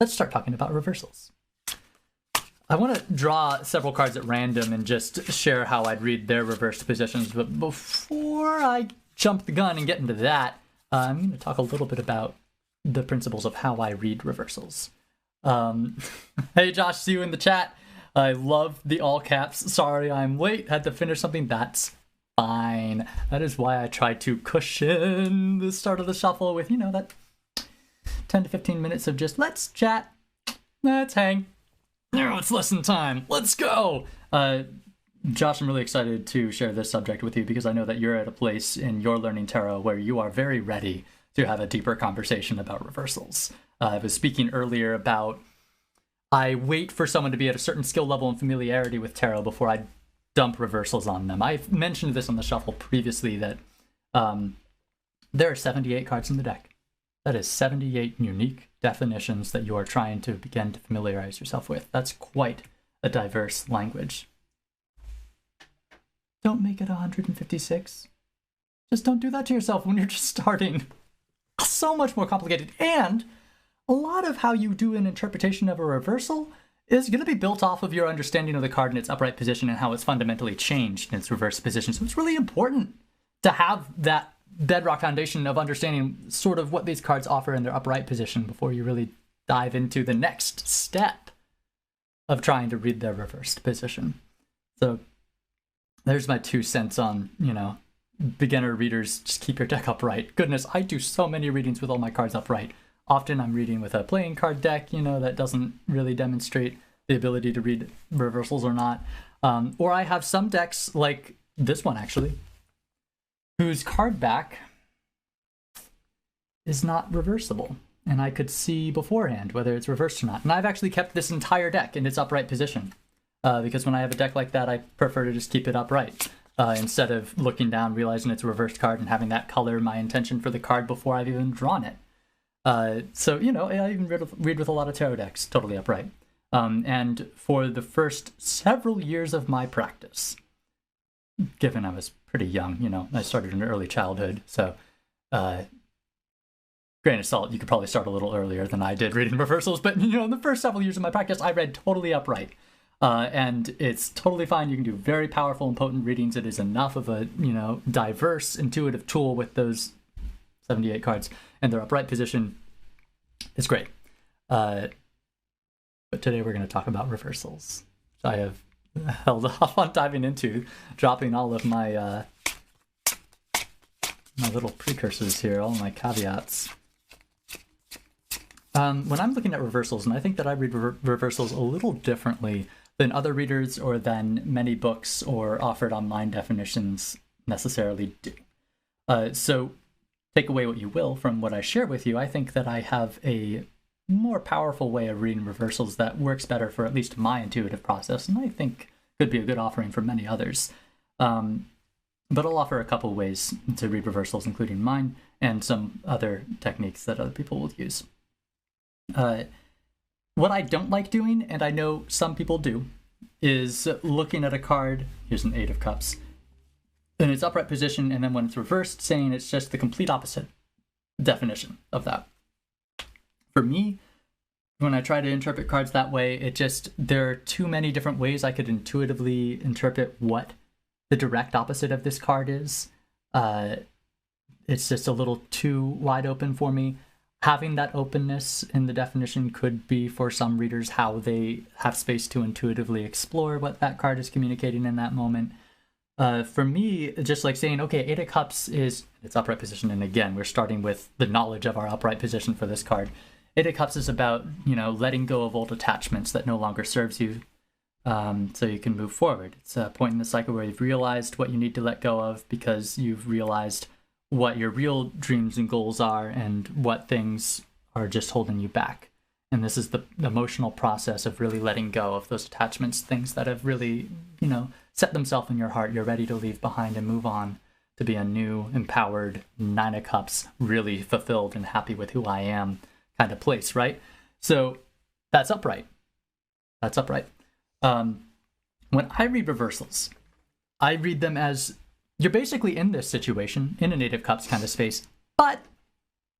let's start talking about reversals. I want to draw several cards at random and just share how I'd read their reversed positions. But before I jump the gun and get into that, I'm going to talk a little bit about the principles of how I read reversals. Hey Josh, see you in the chat. I love the all caps. Sorry I'm late. Had to finish something. That's fine. That is why I try to cushion the start of the shuffle with, that 10 to 15 minutes of just let's chat, let's hang. It's lesson time. Let's go. Josh, I'm really excited to share this subject with you because I know that you're at a place in your learning tarot where you are very ready to have a deeper conversation about reversals. I was speaking earlier about I wait for someone to be at a certain skill level and familiarity with tarot before I dump reversals on them. I've mentioned this on the shuffle previously that there are 78 cards in the deck. That is 78 unique definitions that you are trying to begin to familiarize yourself with. That's quite a diverse language. Don't make it 156. Just don't do that to yourself when you're just starting. So much more complicated. And a lot of how you do an interpretation of a reversal is going to be built off of your understanding of the card in its upright position and how it's fundamentally changed in its reverse position. So it's really important to have that bedrock foundation of understanding sort of what these cards offer in their upright position before you really dive into the next step of trying to read their reversed position. So there's my 2 cents on, beginner readers, just keep your deck upright. Goodness, I do so many readings with all my cards upright. Often I'm reading with a playing card deck, that doesn't really demonstrate the ability to read reversals or not. Or I have some decks like this one actually, whose card back is not reversible. And I could see beforehand whether it's reversed or not. And I've actually kept this entire deck in its upright position. Because when I have a deck like that, I prefer to just keep it upright. Instead of looking down, realizing it's a reversed card, and having that color my intention for the card before I've even drawn it. So, I even read with a lot of tarot decks, totally upright. And for the first several years of my practice, given I was pretty young, I started in early childhood, so grain of salt, you could probably start a little earlier than I did reading reversals, but in the first several years of my practice, I read totally upright. And it's totally fine. You can do very powerful and potent readings. It is enough of a, diverse, intuitive tool with those 78 cards and their upright position. It's great. But today we're going to talk about reversals. I have held off on diving into, dropping all of my my little precursors here, all my caveats. When I'm looking at reversals, and I think that I read reversals a little differently than other readers or than many books or offered online definitions necessarily do. So take away what you will from what I share with you. I think that I have a more powerful way of reading reversals that works better for at least my intuitive process, and I think could be a good offering for many others. But I'll offer a couple ways to read reversals, including mine and some other techniques that other people will use. What I don't like doing, and I know some people do, is looking at a card, here's an 8 of Cups, in its upright position, and then when it's reversed, saying it's just the complete opposite definition of that. For me, when I try to interpret cards that way, there are too many different ways I could intuitively interpret what the direct opposite of this card is. It's just a little too wide open for me. Having that openness in the definition could be, for some readers, how they have space to intuitively explore what that card is communicating in that moment. For me, just like saying, okay, 8 of Cups is its upright position, and again, we're starting with the knowledge of our upright position for this card. 8 of Cups is about, letting go of old attachments that no longer serves you, so you can move forward. It's a point in the cycle where you've realized what you need to let go of because you've realized what your real dreams and goals are and what things are just holding you back. And this is the emotional process of really letting go of those attachments, things that have really, set themselves in your heart. You're ready to leave behind and move on to be a new, empowered 9 of Cups, really fulfilled and happy with who I am kind of place, right? So that's upright. That's upright. When I read reversals, I read them as you're basically in this situation, in an 8 of Cups kind of space, but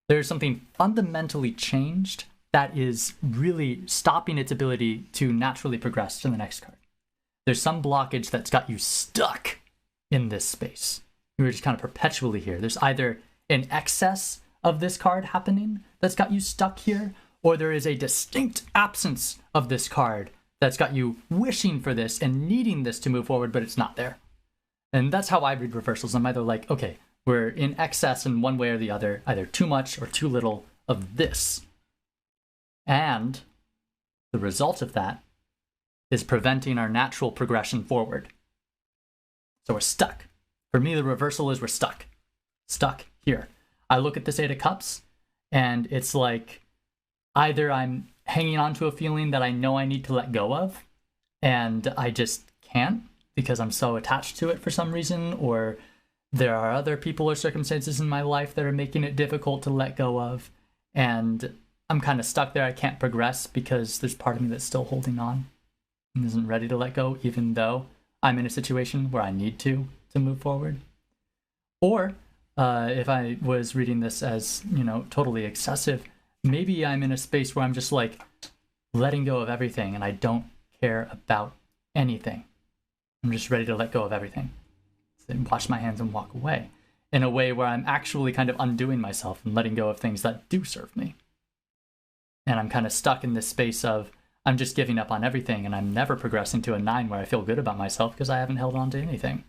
there's something fundamentally changed that is really stopping its ability to naturally progress to the next card. There's some blockage that's got you stuck in this space. You're just kind of perpetually here. There's either an excess of this card happening that's got you stuck here, or there is a distinct absence of this card that's got you wishing for this and needing this to move forward, but it's not there. And that's how I read reversals. I'm either like, okay, we're in excess in one way or the other, either too much or too little of this. And the result of that is preventing our natural progression forward. So we're stuck. For me, the reversal is we're stuck. Stuck here. I look at this Eight of Cups, and it's like either I'm hanging on to a feeling that I know I need to let go of, and I just can't because I'm so attached to it for some reason, or there are other people or circumstances in my life that are making it difficult to let go of, and I'm kind of stuck there. I can't progress because there's part of me that's still holding on and isn't ready to let go, even though I'm in a situation where I need to move forward. Or if I was reading this as, totally excessive, maybe I'm in a space where I'm just like letting go of everything and I don't care about anything. I'm just ready to let go of everything. And wash my hands and walk away in a way where I'm actually kind of undoing myself and letting go of things that do serve me. And I'm kind of stuck in this space of I'm just giving up on everything and I'm never progressing to a 9 where I feel good about myself because I haven't held on to anything.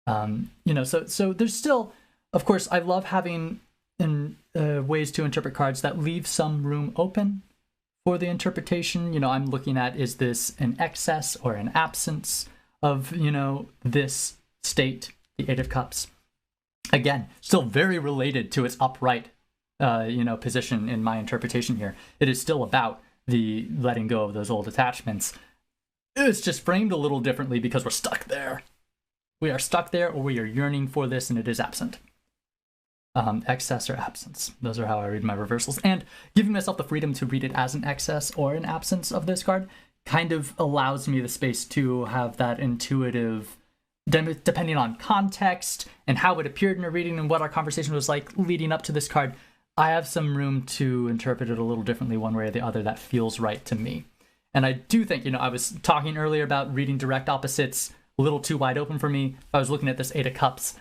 So there's still, of course, I love having ways to interpret cards that leave some room open for the interpretation. I'm looking at, is this an excess or an absence of, this state, the Eight of Cups? Again, still very related to its upright, position in my interpretation here. It is still about the letting go of those old attachments. It's just framed a little differently because we're stuck there. We are stuck there, or we are yearning for this, and it is absent. Excess or absence. Those are how I read my reversals. And giving myself the freedom to read it as an excess or an absence of this card kind of allows me the space to have that intuitive, depending on context and how it appeared in a reading and what our conversation was like leading up to this card, I have some room to interpret it a little differently one way or the other that feels right to me. And I do think, I was talking earlier about reading direct opposites a little too wide open for me. If I was looking at this Eight of Cups,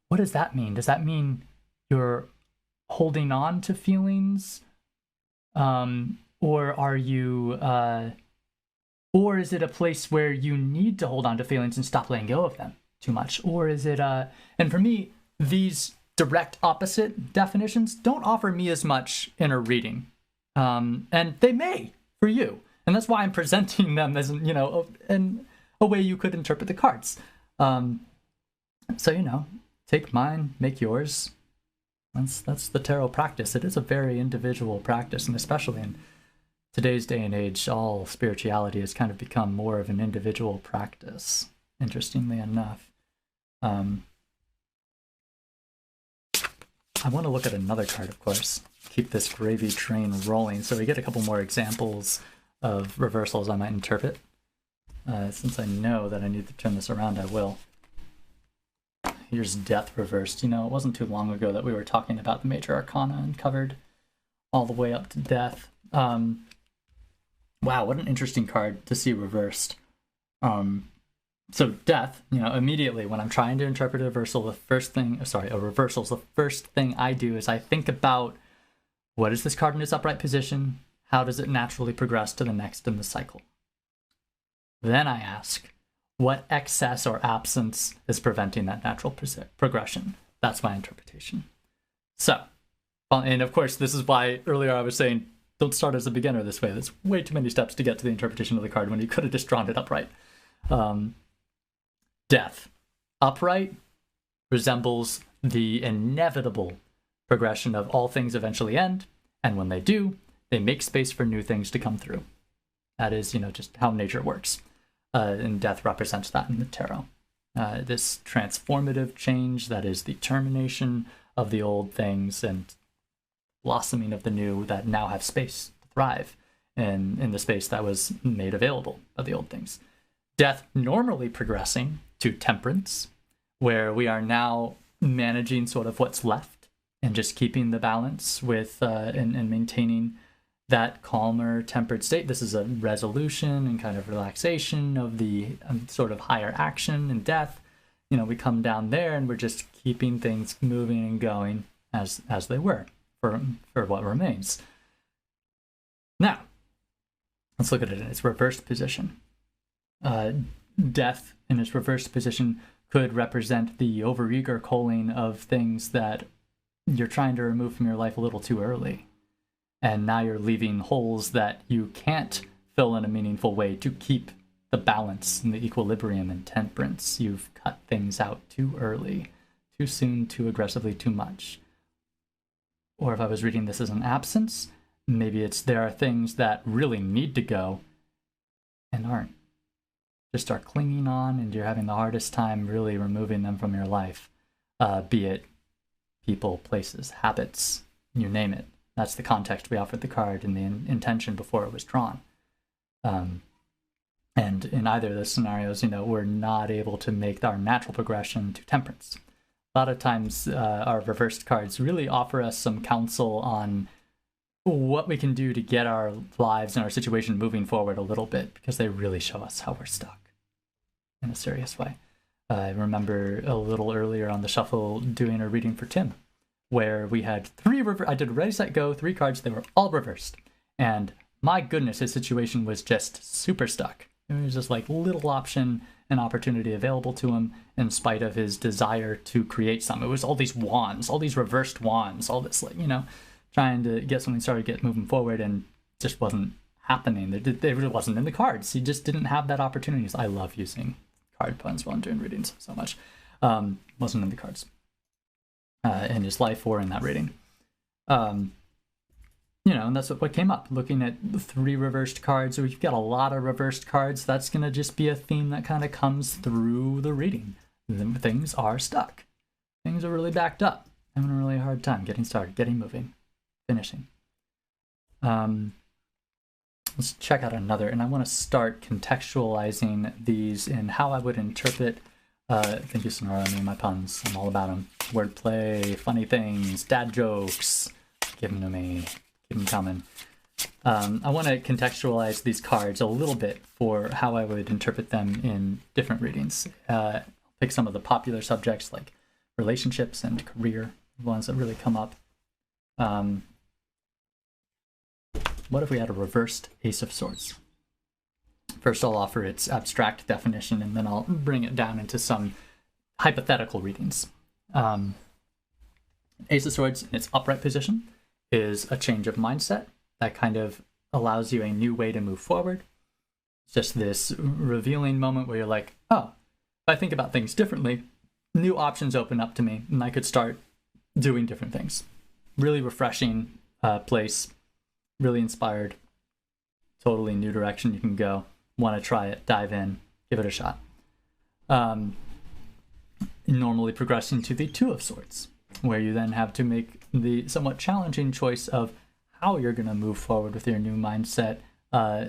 what does that mean? Does that mean you're holding on to feelings? Or are you, or is it a place where you need to hold on to feelings and stop letting go of them too much? Or is it, and for me, these direct opposite definitions don't offer me as much in a reading. And they may for you. And that's why I'm presenting them as, a way you could interpret the cards. So, take mine, make yours. That's the tarot practice. It is a very individual practice, and especially in today's day and age, all spirituality has kind of become more of an individual practice, interestingly enough. I want to look at another card, of course. Keep this gravy train rolling, so we get a couple more examples of reversals I might interpret. Since I know that I need to turn this around, I will. Here's Death reversed. It wasn't too long ago that we were talking about the major arcana and covered all the way up to Death. Wow, what an interesting card to see reversed. So Death, immediately when I'm trying to interpret a reversal, the first thing I do is I think about, what is this card in its upright position? How does it naturally progress to the next in the cycle? Then I ask, what excess or absence is preventing that natural progression? That's my interpretation. So, and of course, this is why earlier I was saying, don't start as a beginner this way. There's way too many steps to get to the interpretation of the card when you could have just drawn it upright. Death. Upright resembles the inevitable progression of all things eventually end, and when they do, they make space for new things to come through. That is, just how nature works. And Death represents that in the tarot. This transformative change that is the termination of the old things and blossoming of the new that now have space to thrive in the space that was made available by the old things. Death normally progressing to Temperance, where we are now managing sort of what's left and just keeping the balance with and maintaining that calmer, tempered state. This is a resolution and kind of relaxation of the sort of higher action and death. We come down there and we're just keeping things moving and going as they were for what remains. Now, let's look at it in its reversed position. Death in its reversed position could represent the overeager culling of things that you're trying to remove from your life a little too early. And now you're leaving holes that you can't fill in a meaningful way to keep the balance and the equilibrium and temperance. You've cut things out too early, too soon, too aggressively, too much. Or if I was reading this as an absence, maybe it's there are things that really need to go and aren't. Just start clinging on and you're having the hardest time really removing them from your life. Be it people, places, habits, you name it. That's the context we offered the card and the intention before it was drawn. And in either of those scenarios, we're not able to make our natural progression to temperance. A lot of times our reversed cards really offer us some counsel on what we can do to get our lives and our situation moving forward a little bit, because they really show us how we're stuck in a serious way. I remember a little earlier on the shuffle doing a reading for Tim, where we had I did ready, set, go, 3 cards. They were all reversed. And my goodness, his situation was just super stuck. It was just like little option and opportunity available to him in spite of his desire to create some. It was all these wands, all these reversed wands, all this, trying to get something started, get moving forward, and just wasn't happening. It really wasn't in the cards. He just didn't have that opportunity. I love using card puns while I'm doing readings so much. Wasn't in the cards in his life or in that reading. And that's what came up. Looking at 3 reversed cards, we've got a lot of reversed cards. That's going to just be a theme that kind of comes through the reading. Things are stuck. Things are really backed up. Having a really hard time getting started, getting moving, finishing. Let's check out another, and I want to start contextualizing these in how I would interpret. Thank you, Sonora. I mean, my puns. I'm all about them. Wordplay, funny things, dad jokes. Give them to me. Keep them coming. I want to contextualize these cards a little bit for how I would interpret them in different readings. Pick some of the popular subjects like relationships and career, ones that really come up. What if we had a reversed Ace of Swords? First, I'll offer its abstract definition, and then I'll bring it down into some hypothetical readings. Ace of Swords in its upright position is a change of mindset that kind of allows you a new way to move forward. It's just this revealing moment where you're like, oh, if I think about things differently, new options open up to me, and I could start doing different things. Really refreshing place, really inspired, totally new direction you can go. Want to try it, dive in, give it a shot. Normally progressing to the Two of Swords, where you then have to make the somewhat challenging choice of how you're going to move forward with your new mindset,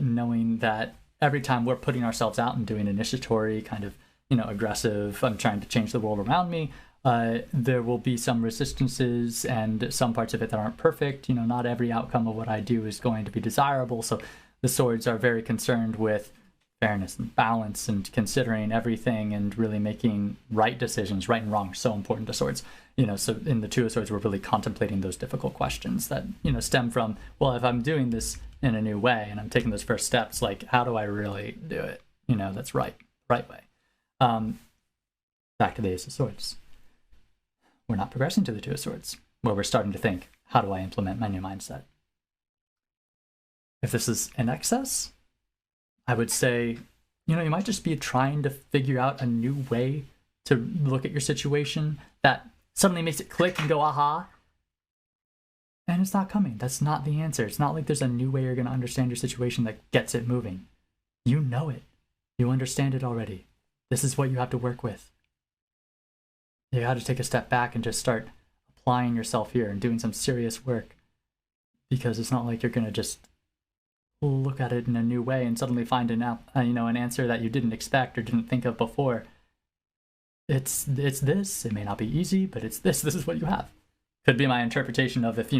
knowing that every time we're putting ourselves out and doing initiatory, kind of, aggressive, I'm trying to change the world around me, there will be some resistances and some parts of it that aren't perfect. Not every outcome of what I do is going to be desirable. So the swords are very concerned with fairness and balance and considering everything and really making right decisions. Right and wrong are so important to swords. So in the Two of Swords, we're really contemplating those difficult questions that, stem from, well, if I'm doing this in a new way and I'm taking those first steps, like, how do I really do it? That's right way. Back to the Ace of Swords. We're not progressing to the Two of Swords, where we're starting to think, how do I implement my new mindset? If this is in excess, I would say, you might just be trying to figure out a new way to look at your situation that suddenly makes it click and go, aha. And it's not coming. That's not the answer. It's not like there's a new way you're going to understand your situation that gets it moving. You know it. You understand it already. This is what you have to work with. You got to take a step back and just start applying yourself here and doing some serious work, because it's not like you're going to just look at it in a new way and suddenly find an answer that you didn't expect or didn't think of before. It's this. It may not be easy, but it's this. This is what you have. Could be my interpretation of if,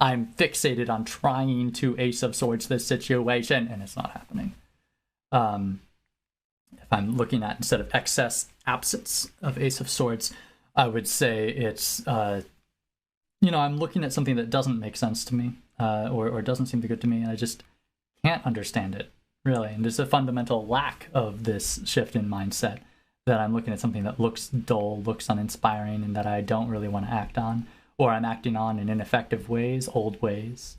I'm fixated on trying to Ace of Swords this situation and it's not happening. If I'm looking at, instead of excess, absence of Ace of Swords, I would say it's, I'm looking at something that doesn't make sense to me, or doesn't seem to be good to me, and I just can't understand it, really. And there's a fundamental lack of this shift in mindset, that I'm looking at something that looks dull, looks uninspiring, and that I don't really want to act on, or I'm acting on in ineffective ways, old ways,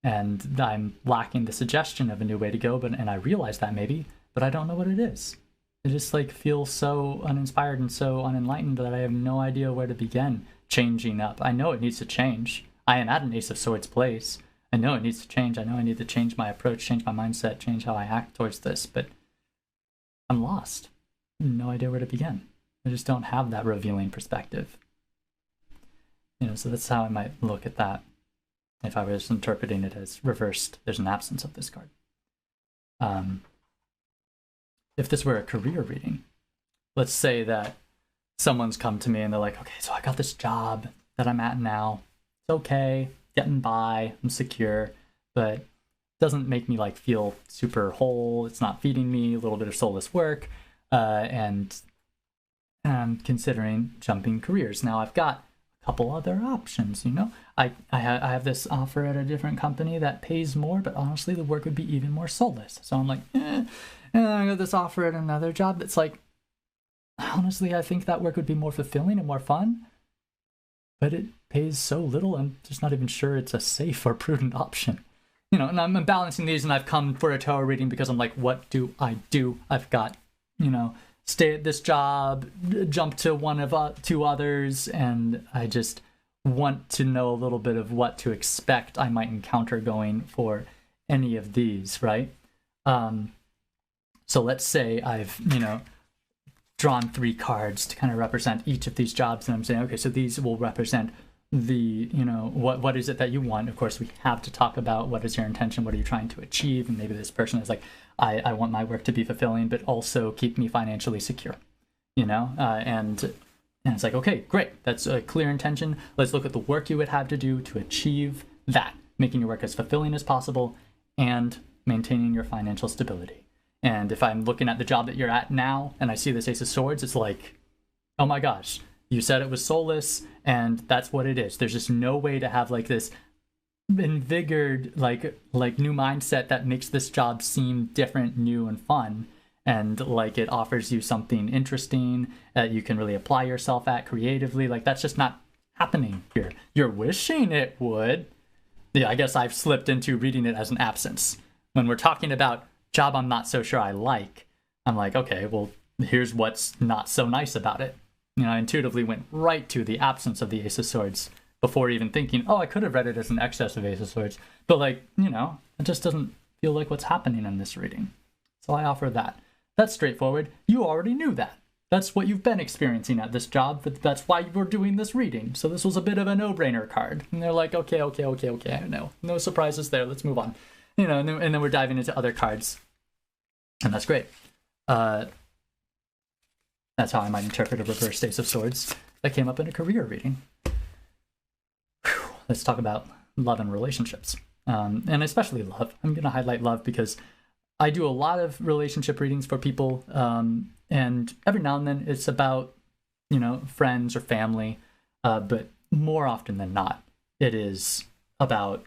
and I'm lacking the suggestion of a new way to go, and I realize that maybe, but I don't know what it is. I just feel so uninspired and so unenlightened that I have no idea where to begin changing up. I know it needs to change. I am at an Ace of Swords place. I know it needs to change. I know I need to change my approach, change my mindset, change how I act towards this, but I'm lost. No idea where to begin. I just don't have that revealing perspective. So that's how I might look at that. If I was interpreting it as reversed, there's an absence of this card. If this were a career reading, let's say that someone's come to me and they're like, okay, so I got this job that I'm at now. It's okay, getting by, I'm secure, but it doesn't make me feel super whole. It's not feeding me, a little bit of soulless work. And I'm considering jumping careers. Now I've got a couple other options, I have this offer at a different company that pays more, but honestly the work would be even more soulless. So I'm like, and I got this offer at another job that's honestly, I think that work would be more fulfilling and more fun, but it pays so little, I'm just not even sure it's a safe or prudent option. And I'm balancing these, and I've come for a tarot reading because I'm like, what do I do? I've got, stay at this job, jump to one of two others, and I just want to know a little bit of what to expect I might encounter going for any of these, right? So let's say I've, drawn 3 cards to kind of represent each of these jobs, and I'm saying, okay, so these will represent the, what is it that you want? Of course, we have to talk about what is your intention, what are you trying to achieve, and maybe this person is like, I want my work to be fulfilling, but also keep me financially secure, and it's like, okay, great, that's a clear intention. Let's look at the work you would have to do to achieve that, making your work as fulfilling as possible and maintaining your financial stability. And if I'm looking at the job that you're at now and I see this Ace of Swords, it's like, oh my gosh, you said it was soulless, and that's what it is. There's just no way to have this invigorated, new mindset that makes this job seem different, new, and fun. And it offers you something interesting that you can really apply yourself at creatively. That's just not happening here. You're wishing it would. Yeah, I guess I've slipped into reading it as an absence. When we're talking about job I'm not so sure I like, I'm like, okay, well, here's what's not so nice about it. I intuitively went right to the absence of the Ace of Swords before even thinking, oh, I could have read it as an excess of Ace of Swords. But it just doesn't feel like what's happening in this reading. So I offer that. That's straightforward. You already knew that. That's what you've been experiencing at this job, but that's why you were doing this reading. So this was a bit of a no-brainer card. And they're like, okay, no surprises there, let's move on. And then we're diving into other cards. And that's great. That's how I might interpret a reversed Ace of Swords that came up in a career reading. Whew. Let's talk about love and relationships. And especially love. I'm going to highlight love because I do a lot of relationship readings for people. And every now and then it's about, friends or family. But more often than not, it is about,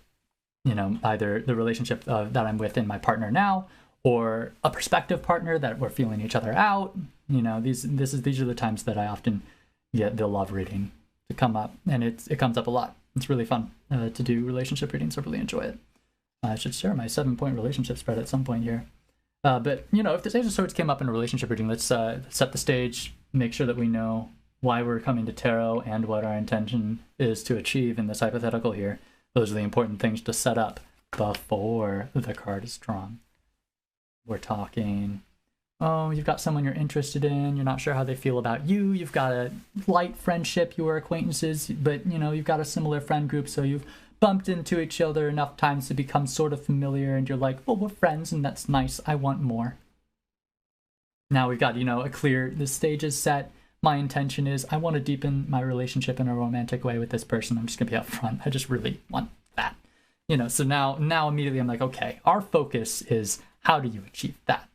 either the relationship that I'm with and my partner now, or a prospective partner that we're feeling each other out. These are the times that I often get the love reading to come up, and it comes up a lot. It's really fun to do relationship readings. I really enjoy it. I should share my 7-point relationship spread at some point here. But if this Ace of Swords came up in a relationship reading, let's set the stage, make sure that we know why we're coming to tarot and what our intention is to achieve in this hypothetical here. Those are the important things to set up before the card is drawn. We're talking, oh, you've got someone you're interested in, you're not sure how they feel about you, you've got a light friendship, you were acquaintances, but you've got a similar friend group, so you've bumped into each other enough times to become sort of familiar, and you're like, well, we're friends, and that's nice, I want more. Now we've got, the stage is set, my intention is I want to deepen my relationship in a romantic way with this person. I'm just gonna be upfront. I just really want that. So now immediately I'm like, okay, our focus is how do you achieve that?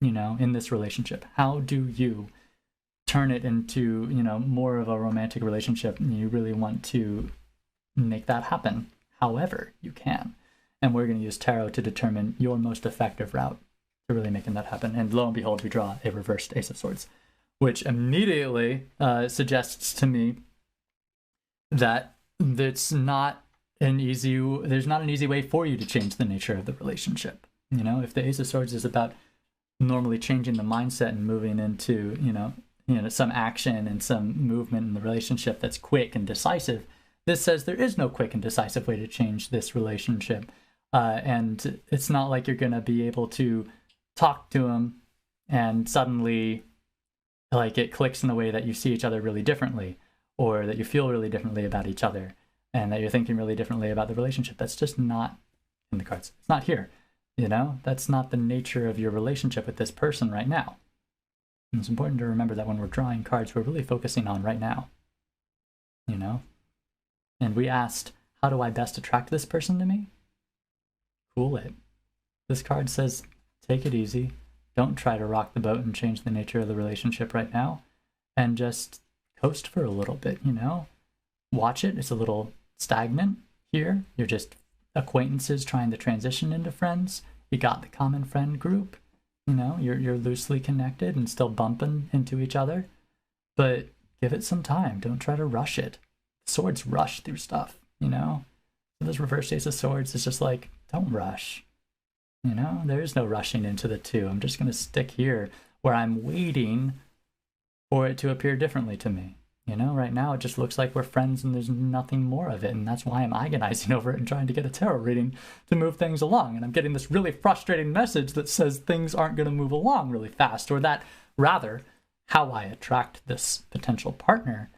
In this relationship, how do you turn it into, more of a romantic relationship? And you really want to make that happen however you can. And we're going to use tarot to determine your most effective route to really making that happen. And lo and behold, we draw a reversed Ace of Swords, which immediately suggests to me that there's not an easy way for you to change the nature of the relationship. If the Ace of Swords is about normally changing the mindset and moving into, some action and some movement in the relationship that's quick and decisive, this says there is no quick and decisive way to change this relationship. And it's not like you're going to be able to talk to him and suddenly like it clicks in a way that you see each other really differently, or that you feel really differently about each other, and that you're thinking really differently about the relationship. That's just not in the cards. It's not here. That's not the nature of your relationship with this person right now. And it's important to remember that when we're drawing cards, we're really focusing on right now. And we asked, how do I best attract this person to me? Cool it. This card says, take it easy. Don't try to rock the boat and change the nature of the relationship right now. And just coast for a little bit, Watch it. It's a little stagnant here. You're just acquaintances trying to transition into friends. You got the common friend group. You're loosely connected and still bumping into each other. But give it some time. Don't try to rush it. Swords rush through stuff, So this reverse Ace of Swords is just like, don't rush. There is no rushing into the two. I'm just going to stick here where I'm waiting for it to appear differently to me. Right now it just looks like we're friends and there's nothing more of it. And that's why I'm agonizing over it and trying to get a tarot reading to move things along. And I'm getting this really frustrating message that says things aren't going to move along really fast, or that rather how I attract this potential partner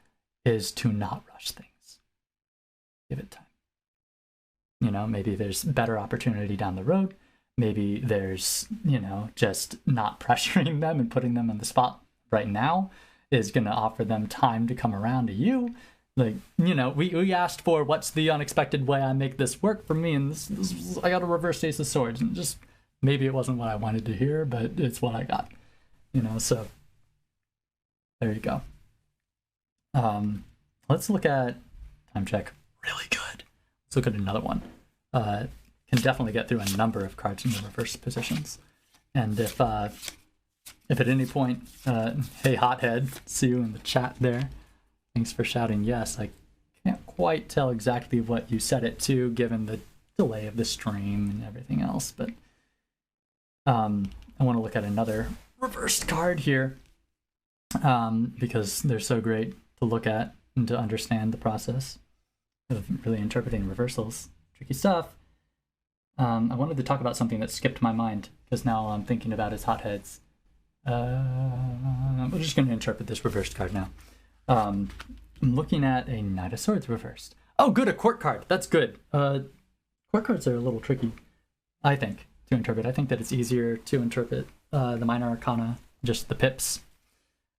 is to not rush things. Give it time. Maybe there's better opportunity down the road. Maybe there's, just not pressuring them and putting them on the spot right now is going to offer them time to come around to you. Like, we asked for what's the unexpected way I make this work for me, and this I got a reverse Ace of Swords, and just maybe it wasn't what I wanted to hear, but it's what I got. So there you go. Let's look at time check. Really good. Let's look at another one. Can definitely get through a number of cards in the reverse positions. And if at any point, hey hothead, see you in the chat there. Thanks for shouting yes. I can't quite tell exactly what you set it to given the delay of the stream and everything else, but I want to look at another reversed card here because they're so great to look at and to understand the process of really interpreting reversals. Tricky stuff. I wanted to talk about something that skipped my mind because now all I'm thinking about is hotheads. We're just going to interpret this reversed card now. I'm looking at a Knight of Swords reversed. Oh, good, a court card. That's good. Court cards are a little tricky, I think, to interpret. I think that it's easier to interpret the minor arcana, just the pips,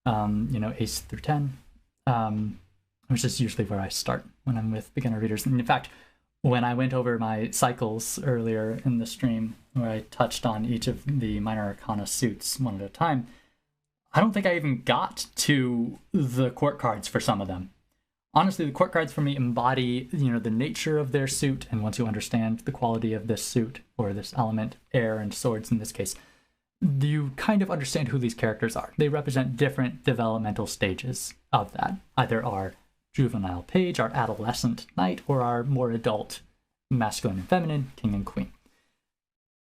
ace through 10, which is usually where I start when I'm with beginner readers. And in fact, when I went over my cycles earlier in the stream, where I touched on each of the minor arcana suits one at a time, I don't think I even got to the court cards for some of them. Honestly, the court cards for me embody, the nature of their suit, and once you understand the quality of this suit, or this element, air and swords in this case, you kind of understand who these characters are. They represent different developmental stages of that. Either our juvenile page, our adolescent knight, or our more adult masculine and feminine king and queen.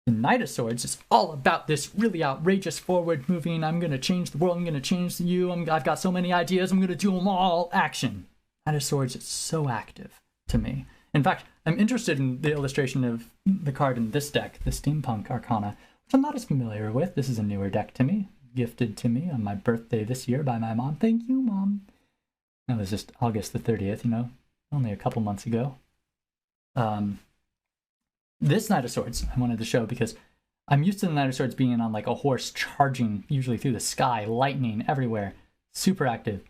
The Knight of Swords is all about this really outrageous forward moving, I'm going to change the world, I'm going to change you, I've got so many ideas, I'm going to do them all, action. Knight of Swords is so active to me. In fact, I'm interested in the illustration of the card in this deck, the Steampunk Arcana, which I'm not as familiar with. This is a newer deck to me, gifted to me on my birthday this year by my mom. Thank you, Mom. That was just August the 30th, only a couple months ago. This Knight of Swords I wanted to show because I'm used to the Knight of Swords being on like a horse charging, usually through the sky, lightning everywhere. super active.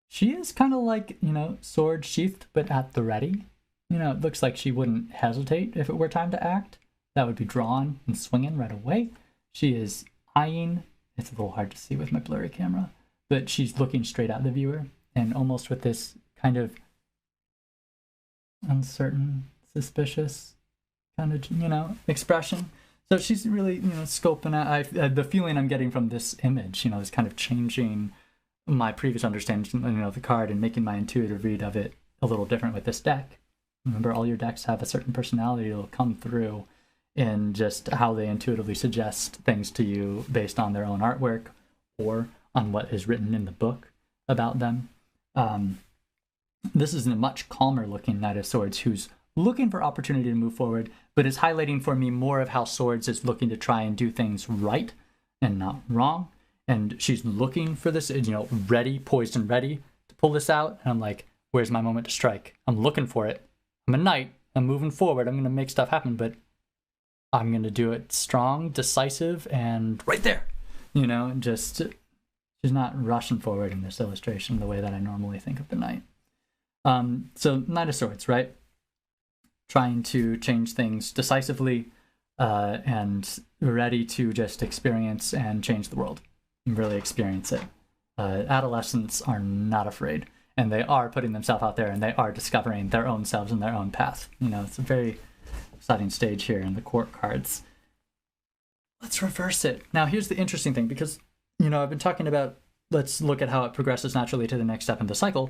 She is kind of like, sword sheathed, but at the ready. It looks like she wouldn't hesitate if it were time to act. That would be drawn and swinging right away. She is eyeing. It's a little hard to see with my blurry camera, but she's looking straight at the viewer and almost with this kind of uncertain, suspicious kind of, expression. So she's really, scoping out. The feeling I'm getting from this image, is kind of changing my previous understanding, of the card and making my intuitive read of it a little different with this deck. Remember, all your decks have a certain personality that'll come through in just how they intuitively suggest things to you based on their own artwork or on what is written in the book about them. This is a much calmer looking Knight of Swords who's looking for opportunity to move forward, but is highlighting for me more of how Swords is looking to try and do things right and not wrong. And she's looking for this, ready, poised and ready to pull this out. And I'm like, where's my moment to strike? I'm looking for it. I'm a knight. I'm moving forward. I'm going to make stuff happen, but I'm going to do it strong, decisive, and right there. Just she's not rushing forward in this illustration the way that I normally think of the knight. So Knight of Swords, right? Trying to change things decisively and ready to just experience and change the world and really experience it. Adolescents are not afraid, and they are putting themselves out there, and they are discovering their own selves and their own path. It's a very exciting stage here in the court cards. Let's reverse it. Now, here's the interesting thing, because, I've been talking about, let's look at how it progresses naturally to the next step in the cycle,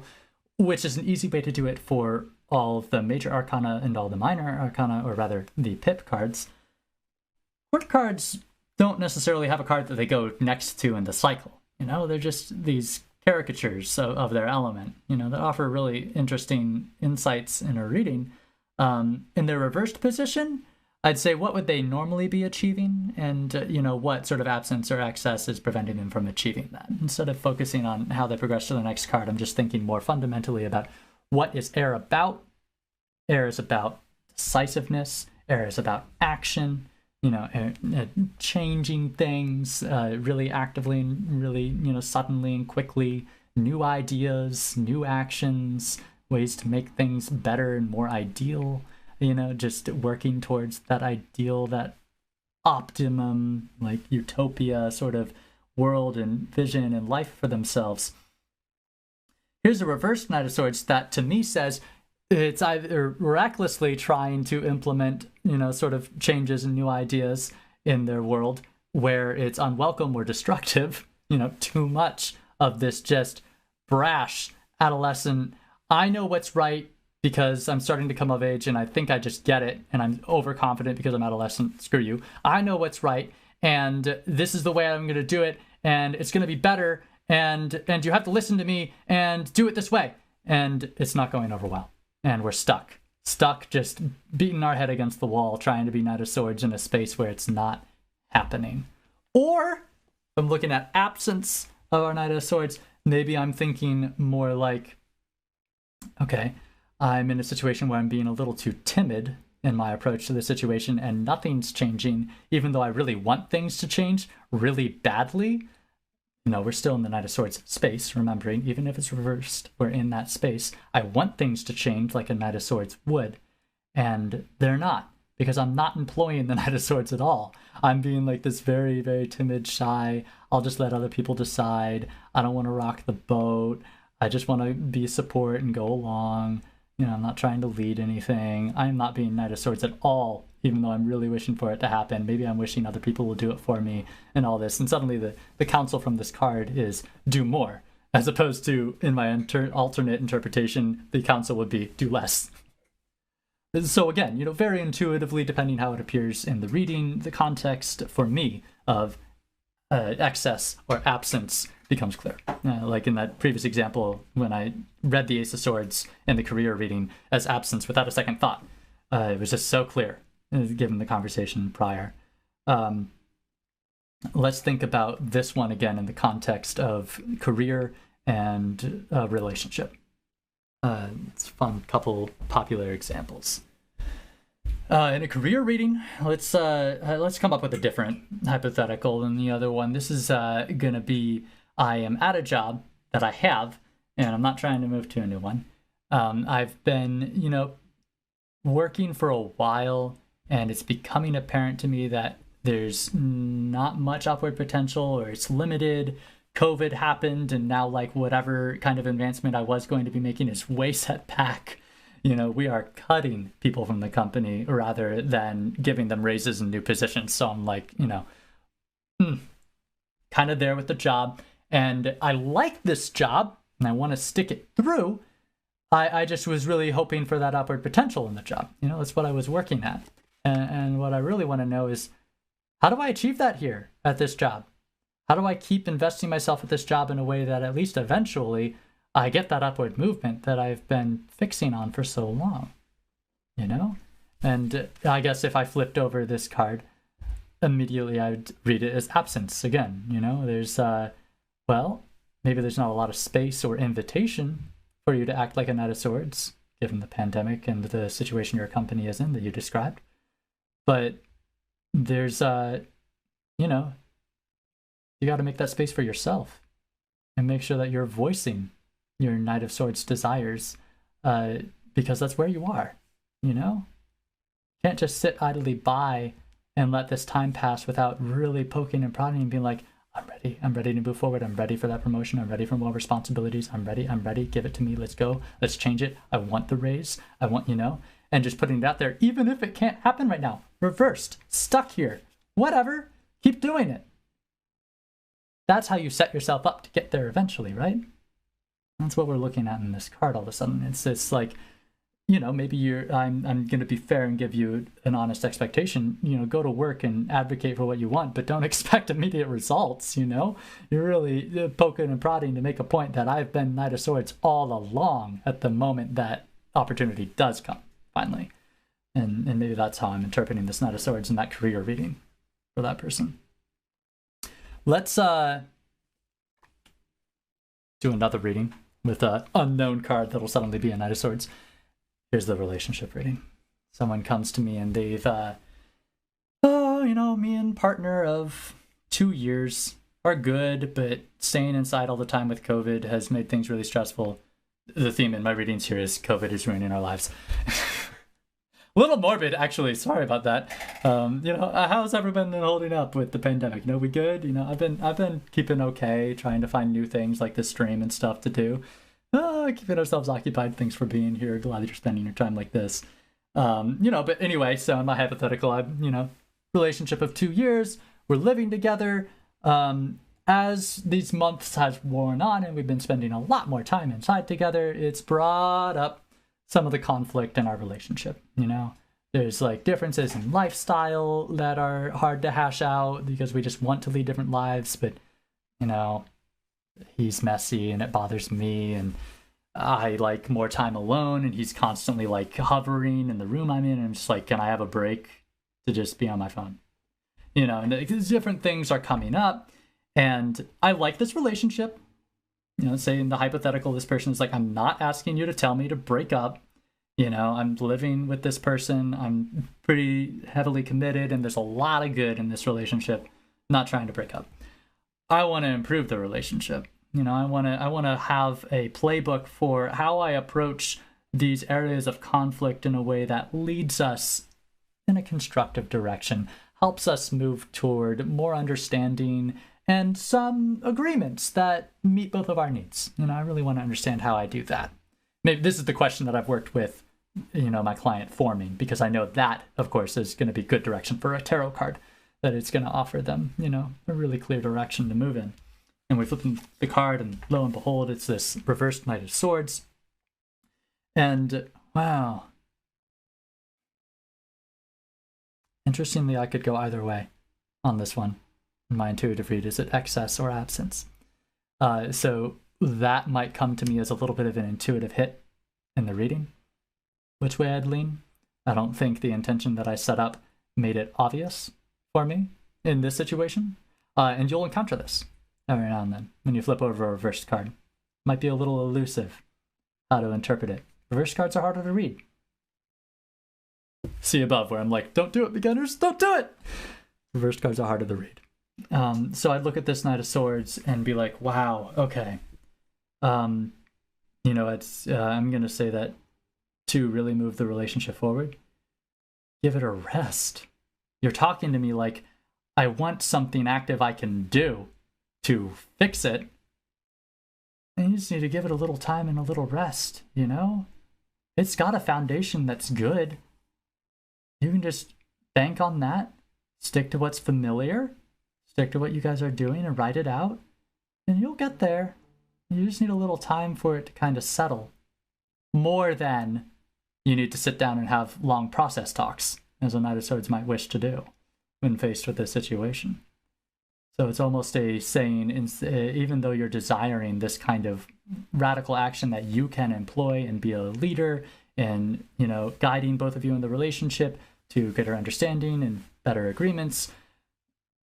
which is an easy way to do it for all of the major arcana and all the minor arcana, or rather the pip cards. Court cards don't necessarily have a card that they go next to in the cycle. They're just these caricatures of their element, that offer really interesting insights in a reading. In their reversed position, I'd say what would they normally be achieving, and what sort of absence or excess is preventing them from achieving that. Instead of focusing on how they progress to the next card, I'm just thinking more fundamentally about what is air about. Air is about decisiveness. Air is about action. Changing things really actively and really, suddenly and quickly. New ideas, new actions, ways to make things better and more ideal. Just working towards that ideal, that optimum, like utopia sort of world and vision and life for themselves. Here's a reverse Knight of Swords that to me says it's either recklessly trying to implement, sort of changes and new ideas in their world where it's unwelcome or destructive, too much of this just brash adolescent, I know what's right because I'm starting to come of age and I think I just get it and I'm overconfident because I'm adolescent, screw you. I know what's right and this is the way I'm going to do it and it's going to be better and you have to listen to me and do it this way. And it's not going over well. And we're stuck just beating our head against the wall, trying to be Knight of Swords in a space where it's not happening. Or I'm looking at absence of our Knight of Swords. Maybe I'm thinking more like, okay, I'm in a situation where I'm being a little too timid in my approach to the situation and nothing's changing, even though I really want things to change really badly. We're still in the Knight of Swords space, remembering, even if it's reversed, we're in that space. I want things to change like a Knight of Swords would, and they're not, because I'm not employing the Knight of Swords at all. I'm being like this very, very timid, shy, I'll just let other people decide. I don't want to rock the boat. I just want to be support and go along. I'm not trying to lead anything. I'm not being Knight of Swords at all, even though I'm really wishing for it to happen. Maybe I'm wishing other people will do it for me and all this. And suddenly the counsel from this card is do more, as opposed to, in my alternate interpretation, the counsel would be do less. So again, very intuitively, depending how it appears in the reading, the context for me of excess or absence becomes clear. Like in that previous example, when I read the Ace of Swords in the career reading as absence without a second thought, it was just so clear, given the conversation prior. Let's think about this one again in the context of career and relationship. It's a fun couple popular examples. In a career reading, let's come up with a different hypothetical than the other one. This is going to be, I am at a job that I have, and I'm not trying to move to a new one. I've been, working for a while, and it's becoming apparent to me that there's not much upward potential, or it's limited. COVID happened, and now like whatever kind of advancement I was going to be making is way set back. We are cutting people from the company rather than giving them raises and new positions. So I'm like, kind of there with the job. And I like this job and I want to stick it through. I just was really hoping for that upward potential in the job. That's what I was working at. And what I really want to know is, how do I achieve that here at this job? How do I keep investing myself at this job in a way that at least eventually I get that upward movement that I've been fixing on for so long? And I guess if I flipped over this card, immediately I would read it as absence again. There's, maybe there's not a lot of space or invitation for you to act like a Knight of Swords, given the pandemic and the situation your company is in that you described. But there's, you got to make that space for yourself and make sure that you're voicing your Knight of Swords desires, because that's where you are. Can't just sit idly by and let this time pass without really poking and prodding and being like, I'm ready to move forward. I'm ready for that promotion. I'm ready for more responsibilities. I'm ready. Give it to me. Let's go. Let's change it. I want the raise. I want, and just putting it out there, even if it can't happen right now, reversed, stuck here, whatever, keep doing it. That's how you set yourself up to get there eventually, right? That's what we're looking at in this card all of a sudden. It's like, maybe I'm going to be fair and give you an honest expectation. Go to work and advocate for what you want, but don't expect immediate results. You're really poking and prodding to make a point that I've been Knight of Swords all along at the moment that opportunity does come, finally. And maybe that's how I'm interpreting this Knight of Swords in that career reading for that person. Let's do another reading with an unknown card that'll suddenly be a Knight of Swords. Here's the relationship reading. Someone comes to me and they've, me and partner of 2 years are good, but staying inside all the time with COVID has made things really stressful. The theme in my readings here is COVID is ruining our lives. A little morbid, actually. Sorry about that. How's everyone been holding up with the pandemic? We good? I've been keeping okay, trying to find new things like this stream and stuff to do. Keeping ourselves occupied. Thanks for being here. Glad you're spending your time like this. But anyway, so in my hypothetical, relationship of 2 years, we're living together. As these months has worn on and we've been spending a lot more time inside together, it's brought up some of the conflict in our relationship. There's like differences in lifestyle that are hard to hash out because we just want to lead different lives, but he's messy and it bothers me, and I like more time alone, and he's constantly like hovering in the room I'm in, and I'm just like, can I have a break to just be on my phone? And different things are coming up, and I like this relationship. Say in the hypothetical, this person is like, I'm not asking you to tell me to break up. I'm living with this person. I'm pretty heavily committed, and there's a lot of good in this relationship. I'm not trying to break up. I want to improve the relationship. I want to have a playbook for how I approach these areas of conflict in a way that leads us in a constructive direction, helps us move toward more understanding and some agreements that meet both of our needs. I really want to understand how I do that. Maybe this is the question that I've worked with, my client forming, because I know that, of course, is going to be good direction for a tarot card, that it's going to offer them, a really clear direction to move in. And we flip the card, and lo and behold, it's this reversed Knight of Swords. And wow. Interestingly, I could go either way on this one. My intuitive read, is it excess or absence? So that might come to me as a little bit of an intuitive hit in the reading, which way I'd lean. I don't think the intention that I set up made it obvious for me in this situation. And you'll encounter this every now and then when you flip over a reversed card. Might be a little elusive how to interpret it. Reverse cards are harder to read. See above where I'm like, don't do it, beginners, don't do it! Reversed cards are harder to read. So I'd look at this Knight of Swords and be like, wow, okay. You know, it's I'm gonna say that to really move the relationship forward, give it a rest. You're talking to me like I want something active I can do to fix it. And you just need to give it a little time and a little rest, you know? It's got a foundation that's good. You can just bank on that, stick to what's familiar, stick to what you guys are doing and write it out, and you'll get there. You just need a little time for it to kind of settle. More than you need to sit down and have long process talks, as a Knight of Swords might wish to do when faced with this situation. So it's almost a saying, even though you're desiring this kind of radical action that you can employ and be a leader and, you know, guiding both of you in the relationship to greater understanding and better agreements,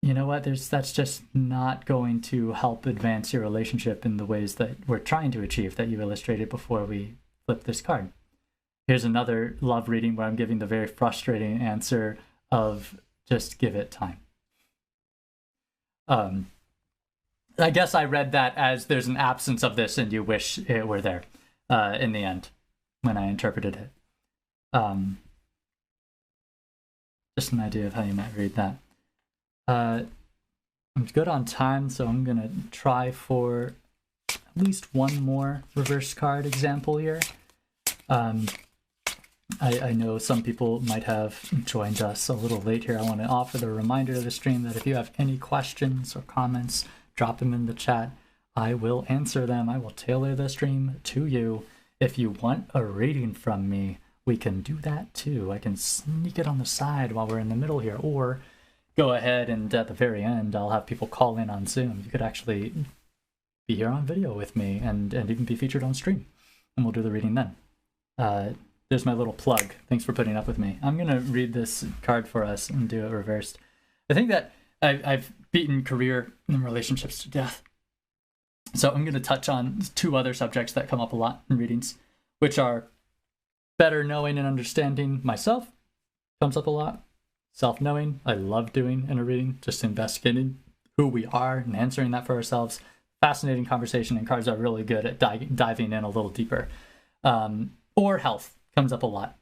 you know what, that's just not going to help advance your relationship in the ways that we're trying to achieve that you illustrated before we flip this card. Here's another love reading where I'm giving the very frustrating answer of just give it time. I guess I read that as there's an absence of this and you wish it were there in the end when I interpreted it. Just an idea of how you might read that. I'm good on time, so I'm going to try for at least one more reverse card example here. I know some people might have joined us a little late here. I want to offer the reminder to the stream that if you have any questions or comments, drop them in the chat. I will answer them. I will tailor the stream to you. If you want a reading from me, we can do that too. I can sneak it on the side while we're in the middle here, or go ahead and at the very end, I'll have people call in on Zoom. You could actually be here on video with me and even be featured on stream, and we'll do the reading then. There's my little plug. Thanks for putting up with me. I'm going to read this card for us and do it reversed. I think that I've beaten career and relationships to death. So I'm going to touch on two other subjects that come up a lot in readings, which are better knowing and understanding myself, comes up a lot. Self-knowing, I love doing in a reading, just investigating who we are and answering that for ourselves. Fascinating conversation, and cards are really good at diving in a little deeper. Or health comes up a lot.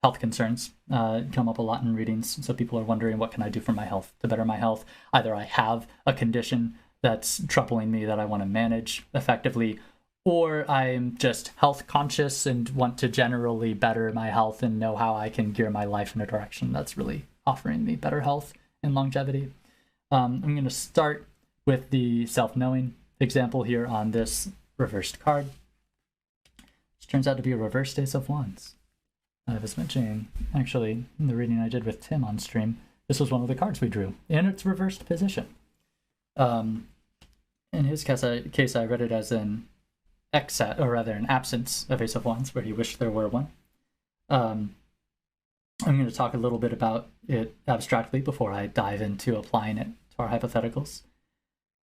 Health concerns come up a lot in readings. So people are wondering, what can I do for my health to better my health? Either I have a condition that's troubling me that I want to manage effectively, or I'm just health conscious and want to generally better my health and know how I can gear my life in a direction that's really offering me better health and longevity. I'm going to start with the self-knowing example here on this reversed card. Turns out to be a reverse Ace of Wands. I was mentioning, actually, in the reading I did with Tim on stream, this was one of the cards we drew in its reversed position. In his case, I read it as an an absence of Ace of Wands, where he wished there were one. I'm going to talk a little bit about it abstractly before I dive into applying it to our hypotheticals.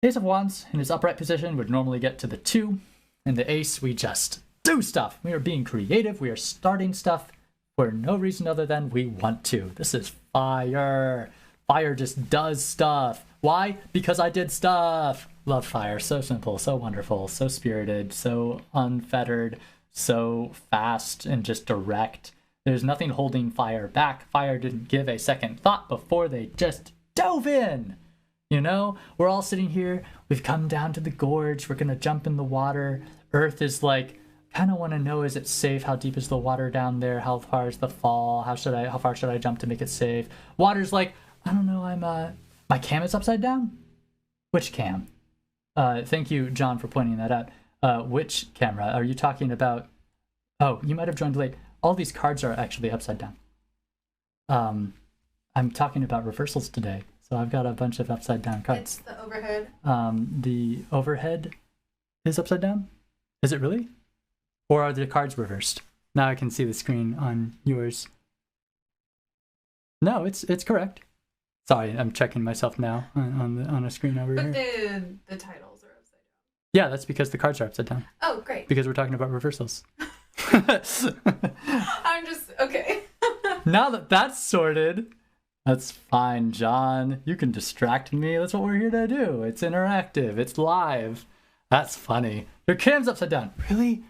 Ace of Wands in his upright position would normally get to the 2, and the Ace, we just do stuff. We are being creative. We are starting stuff for no reason other than we want to. This is fire. Fire just does stuff. Why? Because I did stuff. Love fire. So simple, so wonderful, so spirited, so unfettered, so fast and just direct. There's nothing holding fire back. Fire didn't give a second thought before they just dove in. You know, we're all sitting here. We've come down to the gorge. We're going to jump in the water. Earth is like, kind of want to know, is it safe? How deep is the water down there? How far is the fall? How far should I jump to make it safe? Water's like, I don't know, my cam is upside down? Which cam? Thank you, John, for pointing that out. Which camera? Are you talking about? Oh, you might have joined late. All these cards are actually upside down. I'm talking about reversals today, so I've got a bunch of upside down cards. It's the overhead. The overhead is upside down? Is it really? Or are the cards reversed? Now I can see the screen on yours. No, it's correct. Sorry, I'm checking myself now on a screen over here. But the titles are upside down. Yeah, that's because the cards are upside down. Oh, great. Because we're talking about reversals. I'm just, okay. Now that that's sorted, that's fine, John. You can distract me. That's what we're here to do. It's interactive. It's live. That's funny. Your cam's upside down. Really?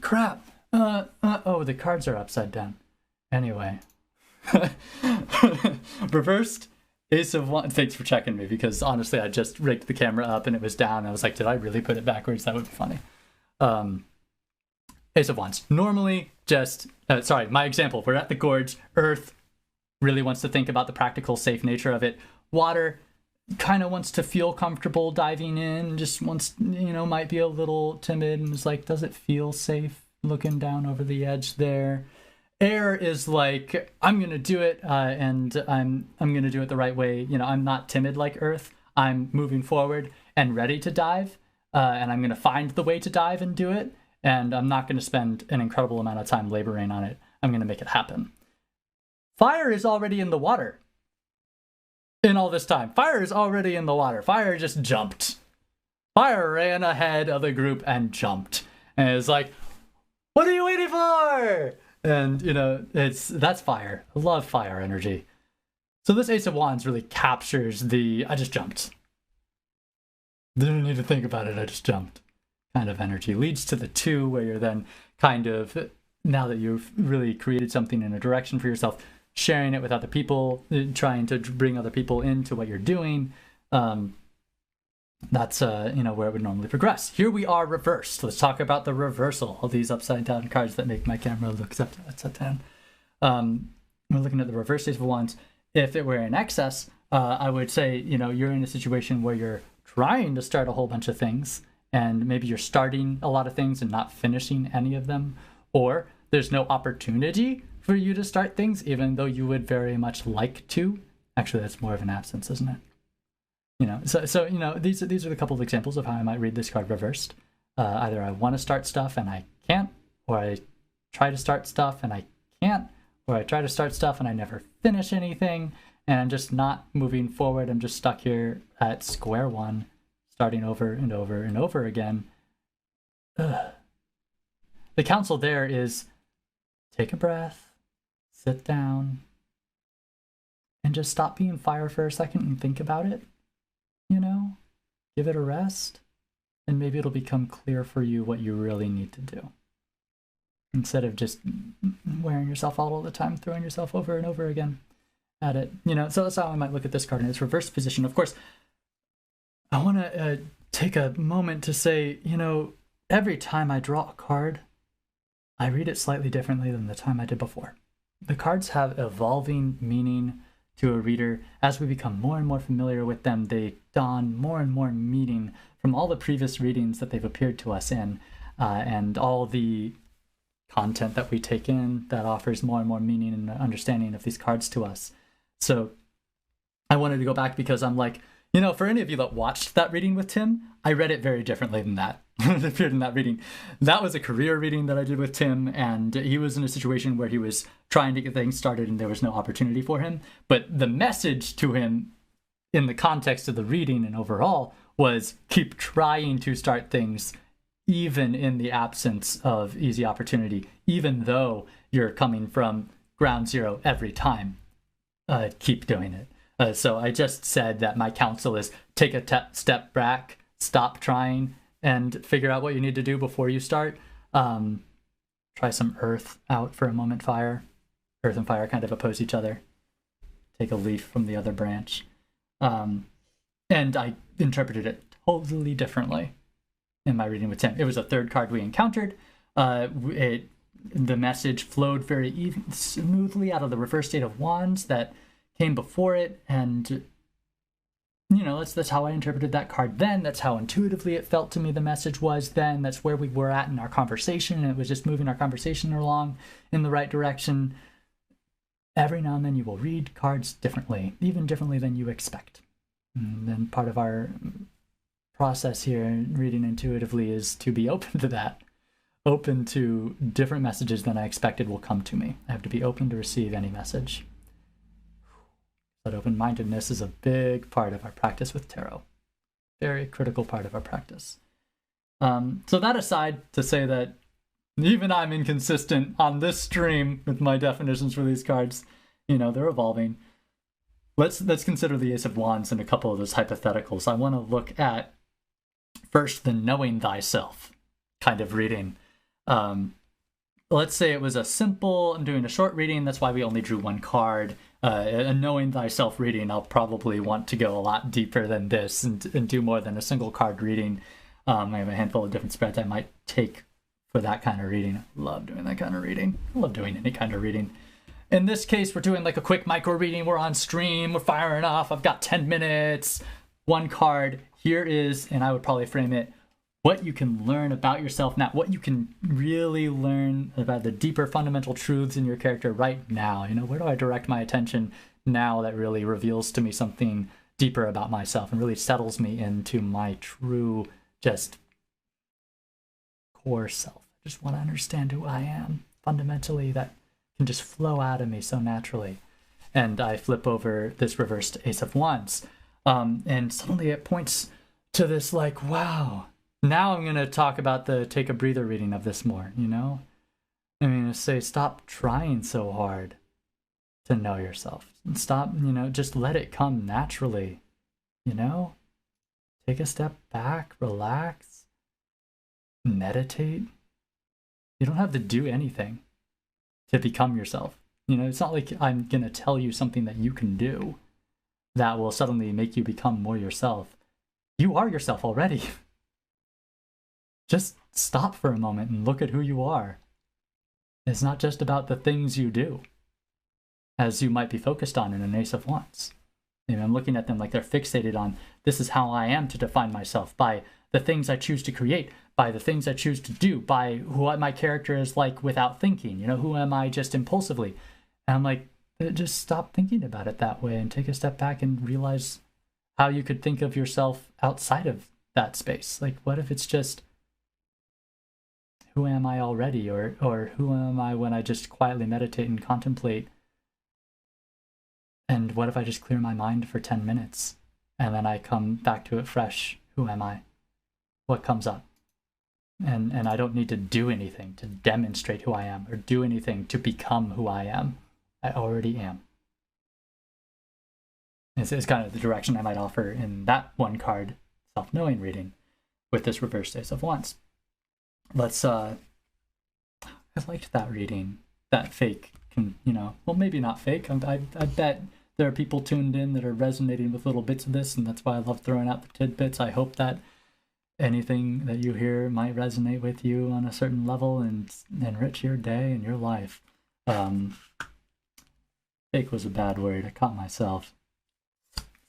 Crap. Oh, the cards are upside down. Anyway. Reversed Ace of Wands. Thanks for checking me, because honestly, I just rigged the camera up and it was down. I was like, did I really put it backwards? That would be funny. Ace of Wands. Normally, my example. We're at the gorge. Earth really wants to think about the practical, safe nature of it. Water kind of wants to feel comfortable diving in, just wants, might be a little timid and is like, does it feel safe looking down over the edge there? Air is like, I'm going to do it, and I'm going to do it the right way. I'm not timid like Earth. I'm moving forward and ready to dive, and I'm going to find the way to dive and do it, and I'm not going to spend an incredible amount of time laboring on it. I'm going to make it happen. Fire is already in the water. In all this time, fire is already in the water. Fire just jumped. Fire ran ahead of the group and jumped. And it's like, what are you waiting for? And, that's fire. I love fire energy. So this Ace of Wands really captures I just jumped. Didn't need to think about it, I just jumped kind of energy. Leads to the 2, where you're then kind of, now that you've really created something in a direction for yourself, sharing it with other people, trying to bring other people into what you're doing. That's where it would normally progress. Here we are reversed. Let's talk about the reversal of these upside down cards that make my camera look upside down. We're looking at the reverse Ace of Wands. If it were in excess, I would say, you're in a situation where you're trying to start a whole bunch of things, and maybe you're starting a lot of things and not finishing any of them, or there's no opportunity for you to start things, even though you would very much like to. Actually, that's more of an absence, isn't it? So these are the couple of examples of how I might read this card reversed. Either I want to start stuff and I can't, or I try to start stuff and I can't, or I try to start stuff and I never finish anything, and I'm just not moving forward. I'm just stuck here at square one, starting over and over and over again. Ugh. The counsel there is take a breath, sit down, and just stop being fire for a second and think about it. Give it a rest, and maybe it'll become clear for you what you really need to do. Instead of just wearing yourself out all the time, throwing yourself over and over again at it. So that's how I might look at this card in its reverse position. Of course, I want to take a moment to say, every time I draw a card, I read it slightly differently than the time I did before. The cards have evolving meaning to a reader. As we become more and more familiar with them, they don more and more meaning from all the previous readings that they've appeared to us in, and all the content that we take in that offers more and more meaning and understanding of these cards to us. So I wanted to go back because I'm like, for any of you that watched that reading with Tim, I read it very differently than that. It appeared in that reading. That was a career reading that I did with Tim, and he was in a situation where he was trying to get things started and there was no opportunity for him. But the message to him in the context of the reading and overall was keep trying to start things even in the absence of easy opportunity, even though you're coming from ground zero every time. Keep doing it. So I just said that my counsel is take a step back, stop trying, and figure out what you need to do before you start. Try some earth out for a moment, fire. Earth and fire kind of oppose each other. Take a leaf from the other branch. And I interpreted it totally differently in my reading with Tim. It was a third card we encountered. The message flowed very smoothly out of the reverse Eight of Wands that came before it, and that's how I interpreted that card then. That's how intuitively it felt to me the message was then. That's where we were at in our conversation, and it was just moving our conversation along in the right direction. Every now and then you will read cards differently, even differently than you expect. And then part of our process here, reading intuitively, is to be open to that. Open to different messages than I expected will come to me. I have to be open to receive any message. But open-mindedness is a big part of our practice with tarot. Very critical part of our practice. So that aside, to say that even I'm inconsistent on this stream with my definitions for these cards. They're evolving. Let's consider the Ace of Wands and a couple of those hypotheticals. I want to look at first the knowing thyself kind of reading. Let's say it was a simple, I'm doing a short reading, that's why we only drew one card. A knowing thyself reading, I'll probably want to go a lot deeper than this and do more than a single card reading. I have a handful of different spreads I might take for that kind of reading. I love doing that kind of reading. I love doing any kind of reading. In this case, we're doing like a quick micro reading. We're on stream. We're firing off. I've got 10 minutes. One card. Here is, and I would probably frame it, what you can learn about yourself now. What you can really learn about the deeper fundamental truths in your character right now. You know, where do I direct my attention now that really reveals to me something deeper about myself and really settles me into my true, just core self. I just want to understand who I am fundamentally. That can just flow out of me so naturally. And I flip over this reversed Ace of Wands. And suddenly it points to this like, wow, now I'm going to talk about the take a breather reading of this more, you know? I'm going to say, stop trying so hard to know yourself. And stop, you know, just let it come naturally, you know? Take a step back, relax, meditate. You don't have to do anything to become yourself. You know, it's not like I'm going to tell you something that you can do that will suddenly make you become more yourself. You are yourself already. Just stop for a moment and look at who you are. It's not just about the things you do, as you might be focused on in an Ace of Wands. You know, I'm looking at them like they're fixated on, this is how I am to define myself, by the things I choose to create, by the things I choose to do, by what my character is like without thinking. You know, who am I just impulsively? And I'm like, just stop thinking about it that way and take a step back and realize how you could think of yourself outside of that space. Like, what if it's just, who am I already? Or who am I when I just quietly meditate and contemplate? And what if I just clear my mind for 10 minutes and then I come back to it fresh? Who am I? What comes up? And I don't need to do anything to demonstrate who I am or do anything to become who I am. I already am. It's kind of the direction I might offer in that one card, self-knowing reading, with this reversed Ace of Wands. Let's, I liked that reading. That fake can, you know, well, maybe not fake. I bet there are people tuned in that are resonating with little bits of this, and that's why I love throwing out the tidbits. I hope that anything that you hear might resonate with you on a certain level and enrich your day and your life. Fake was a bad word. I caught myself.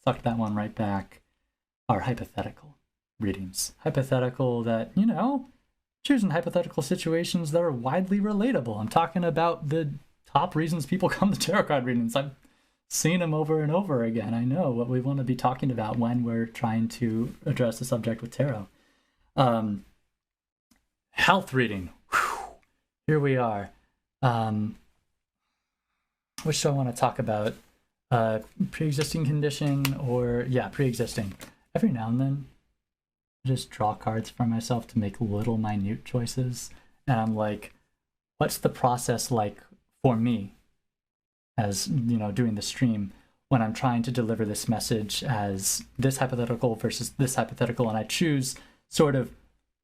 Sucked that one right back. Our hypothetical readings. Hypothetical that, you know, choosing hypothetical situations that are widely relatable. I'm talking about the top reasons people come to tarot card readings. I've seen them over and over again. I know what we want to be talking about when we're trying to address the subject with tarot. Health reading. Whew. Here we are. Which do I want to talk about? Pre-existing condition or, yeah, pre-existing. Every now and then, I just draw cards for myself to make little minute choices. And I'm like, what's the process like for me as, you know, doing the stream when I'm trying to deliver this message as this hypothetical versus this hypothetical, and I choose sort of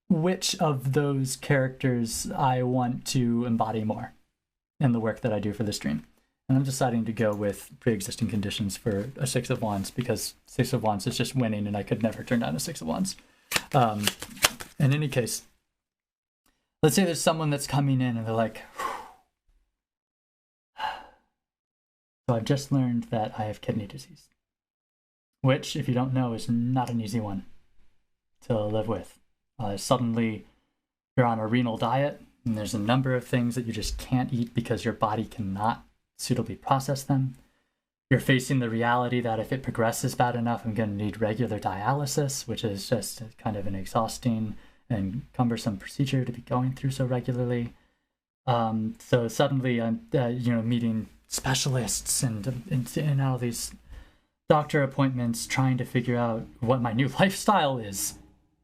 which of those characters I want to embody more in the work that I do for the stream. And I'm deciding to go with pre-existing conditions for a Six of Wands because Six of Wands is just winning and I could never turn down a Six of Wands. In any case, let's say there's someone that's coming in and they're like, so I've just learned that I have kidney disease, which, if you don't know, is not an easy one to live with. Suddenly, you're on a renal diet, and there's a number of things that you just can't eat because your body cannot suitably process them. You're facing the reality that if it progresses bad enough, I'm going to need regular dialysis, which is just kind of an exhausting and cumbersome procedure to be going through so regularly. So suddenly I'm, meeting specialists and all these doctor appointments, trying to figure out what my new lifestyle is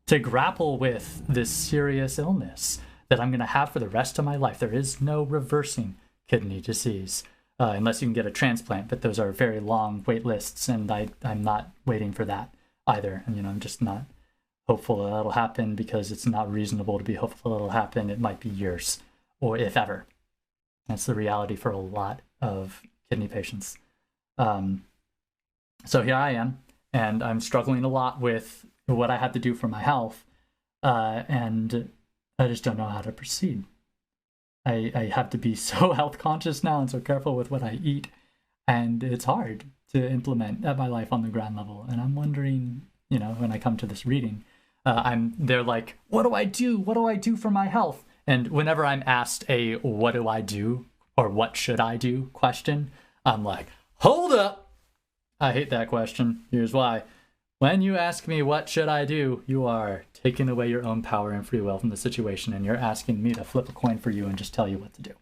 to grapple with this serious illness that I'm going to have for the rest of my life. There is no reversing kidney disease unless you can get a transplant, but those are very long wait lists, and I'm not waiting for that either. And I'm just not hopeful that'll happen because it's not reasonable to be hopeful it'll happen. It might be years, or if ever. That's the reality for a lot of kidney patients. So here I am, and I'm struggling a lot with what I have to do for my health, and I just don't know how to proceed. I have to be so health conscious now and so careful with what I eat, and it's hard to implement at my life on the ground level. And I'm wondering, you know, when I come to this reading, they're like, what do I do? What do I do for my health? And whenever I'm asked a what do I do or what should I do question, I'm like, hold up. I hate that question. Here's why. When you ask me what should I do, you are taking away your own power and free will from the situation, and you're asking me to flip a coin for you and just tell you what to do.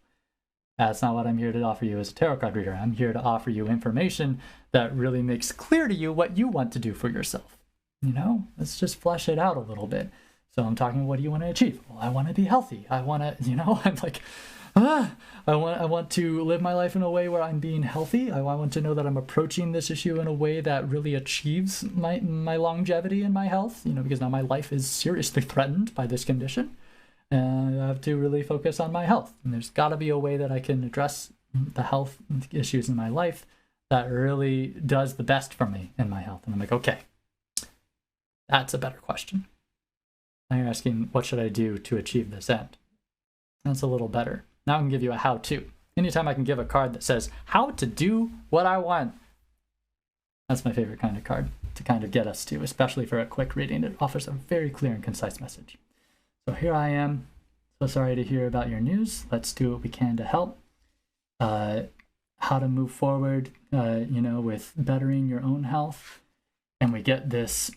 That's not what I'm here to offer you as a tarot card reader. I'm here to offer you information that really makes clear to you what you want to do for yourself. You know, let's just flesh it out a little bit. So I'm talking, what do you want to achieve? Well, I want to be healthy. I want to, you know, I'm like, I want to live my life in a way where I'm being healthy. I want to know that I'm approaching this issue in a way that really achieves my longevity and my health, you know, because now my life is seriously threatened by this condition. And I have to really focus on my health. And there's got to be a way that I can address the health issues in my life that really does the best for me in my health. And I'm like, okay, that's a better question. Now you're asking, what should I do to achieve this end? That's a little better. Now I can give you a how-to. Anytime I can give a card that says how to do what I want, that's my favorite kind of card to kind of get us to, especially for a quick reading. It offers a very clear and concise message. So here I am. So sorry to hear about your news. Let's do what we can to help. How to move forward, you know, with bettering your own health. And we get this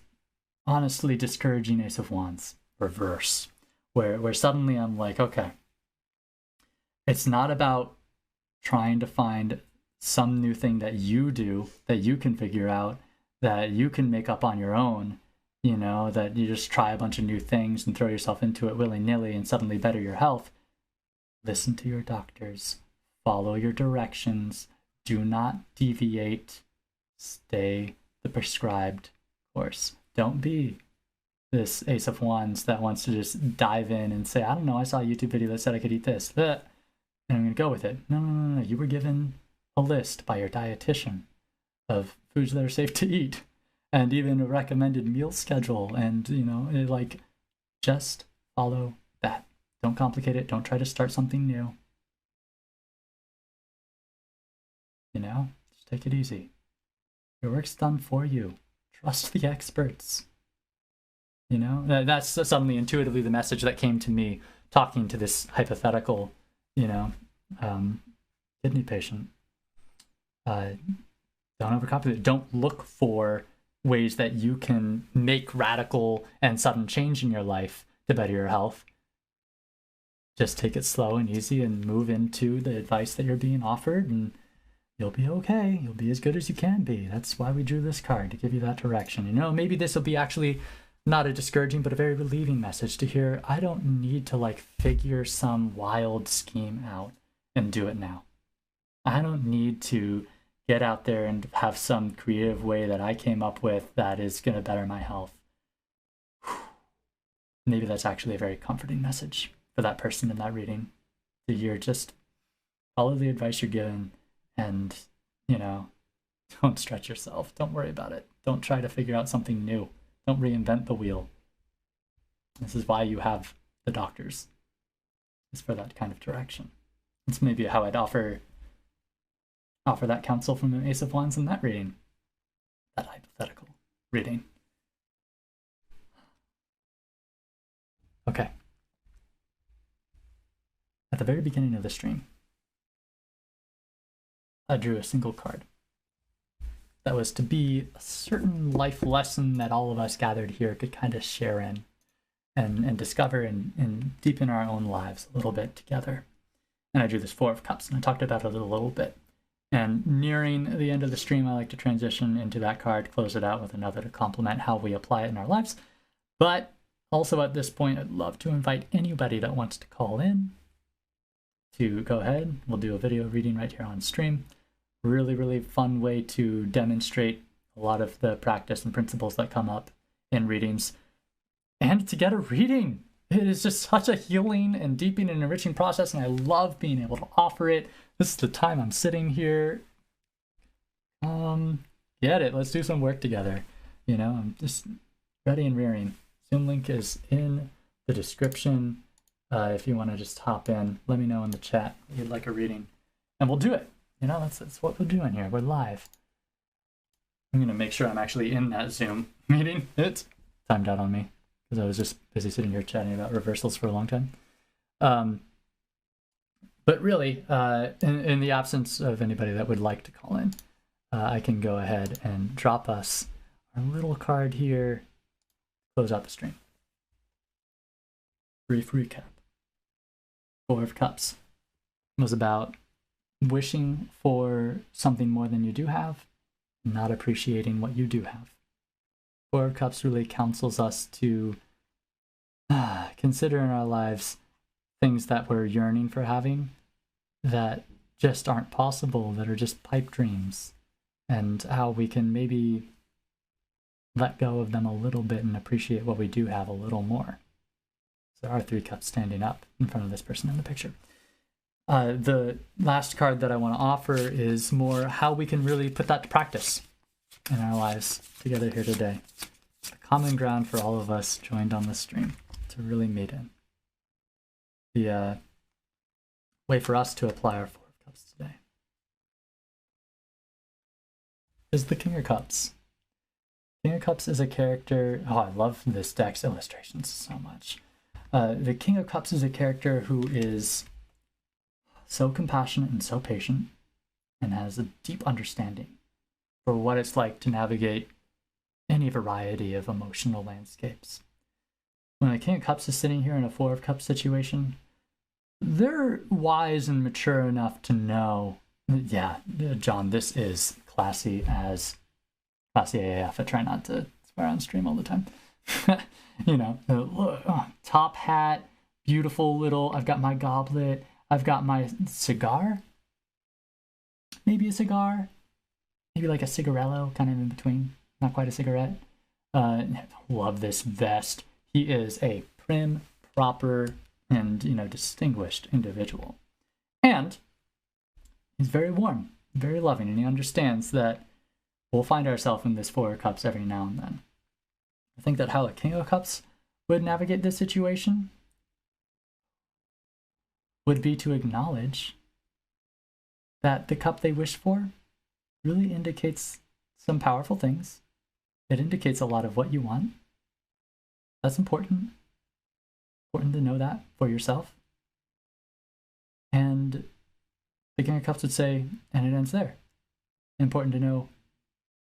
honestly discouraging Ace of Wands reverse, where suddenly I'm like, okay, it's not about trying to find some new thing that you do, that you can figure out, that you can make up on your own, you know, that you just try a bunch of new things and throw yourself into it willy-nilly and suddenly better your health. Listen to your doctors. Follow your directions. Do not deviate. Stay the prescribed course. Don't be this Ace of Wands that wants to just dive in and say, I don't know, I saw a YouTube video that said I could eat this, and I'm going to go with it. No. You were given a list by your dietitian of foods that are safe to eat, and even a recommended meal schedule. And, you know, like, just follow that. Don't complicate it. Don't try to start something new. You know, just take it easy. Your work's done for you. Trust the experts. You know, that's suddenly intuitively the message that came to me talking to this hypothetical, you know, kidney patient. Don't overcomplicate it. Don't look for ways that you can make radical and sudden change in your life to better your health. Just take it slow and easy and move into the advice that you're being offered, and you'll be okay. You'll be as good as you can be. That's why we drew this card, to give you that direction. You know, maybe this will be actually not a discouraging, but a very relieving message to hear. I don't need to like figure some wild scheme out and do it now. I don't need to get out there and have some creative way that I came up with that is going to better my health. Maybe that's actually a very comforting message for that person in that reading. To hear, just follow the advice you're given, and, you know, don't stretch yourself. Don't worry about it. Don't try to figure out something new. Don't reinvent the wheel. This is why you have the doctors. It's for that kind of direction. It's maybe how I'd offer that counsel from the Ace of Wands in that reading. That hypothetical reading. Okay. At the very beginning of the stream, I drew a single card that was to be a certain life lesson that all of us gathered here could kind of share in and discover and deepen our own lives a little bit together. And I drew this Four of Cups, and I talked about it a little bit. And nearing the end of the stream, I like to transition into that card, close it out with another to complement how we apply it in our lives. But also at this point, I'd love to invite anybody that wants to call in to go ahead. We'll do a video reading right here on stream. Really, really fun way to demonstrate a lot of the practice and principles that come up in readings. and to get a reading. It is just such a healing and deepening and enriching process, and I love being able to offer it. This is the time I'm sitting here. Get it. Let's do some work together. You know, I'm just ready and rearing. Zoom link is in the description. If you want to just hop in, let me know in the chat if you'd like a reading, and we'll do it. You know, that's what we're doing here. We're live. I'm gonna make sure I'm actually in that Zoom meeting. It timed out on me because I was just busy sitting here chatting about reversals for a long time. But really, in the absence of anybody that would like to call in, I can go ahead and drop us our little card here, close out the stream. Brief recap. Four of Cups was about wishing for something more than you do have, not appreciating what you do have. Four of Cups really counsels us to consider in our lives things that we're yearning for having that just aren't possible, that are just pipe dreams, and how we can maybe let go of them a little bit and appreciate what we do have a little more. So our three cups standing up in front of this person in the picture. The last card that I want to offer is more how we can really put that to practice in our lives together here today. The common ground for all of us joined on this stream to really meet in. The way for us to apply our Four of Cups today is the King of Cups. King of Cups is a character, I love this deck's illustrations so much. The King of Cups is a character who is so compassionate and so patient and has a deep understanding for what it's like to navigate any variety of emotional landscapes. When the King of Cups is sitting here in a Four of Cups situation, they're wise and mature enough to know, yeah, John, this is classy AF. I try not to swear on stream all the time. You know, top hat, beautiful little, I've got my goblet, I've got my cigar, maybe a cigar, maybe like a cigarello, kind of in between, not quite a cigarette. Love this vest. He is a prim, proper, and, you know, distinguished individual. And he's very warm, very loving, and he understands that we'll find ourselves in this Four of Cups every now and then. I think that how a King of Cups would navigate this situation would be to acknowledge that the cup they wish for really indicates some powerful things. It indicates a lot of what you want. That's important. Important to know that for yourself. And the King of Cups would say, and it ends there. Important to know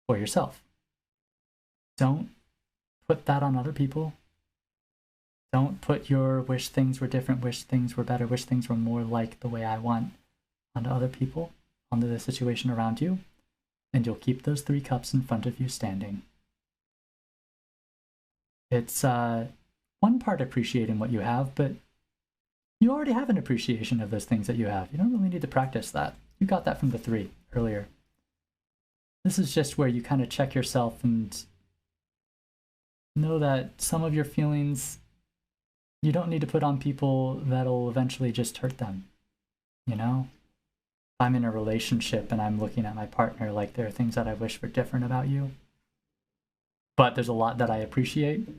for yourself. Don't put that on other people. Don't put your wish things were different, wish things were better, wish things were more like the way I want onto other people, onto the situation around you, and you'll keep those three cups in front of you standing. It's one part appreciating what you have, but you already have an appreciation of those things that you have. You don't really need to practice that. You got that from the three earlier. This is just where you kind of check yourself and know that some of your feelings you don't need to put on people that'll eventually just hurt them. You know? I'm in a relationship and I'm looking at my partner like there are things that I wish were different about you, but there's a lot that I appreciate.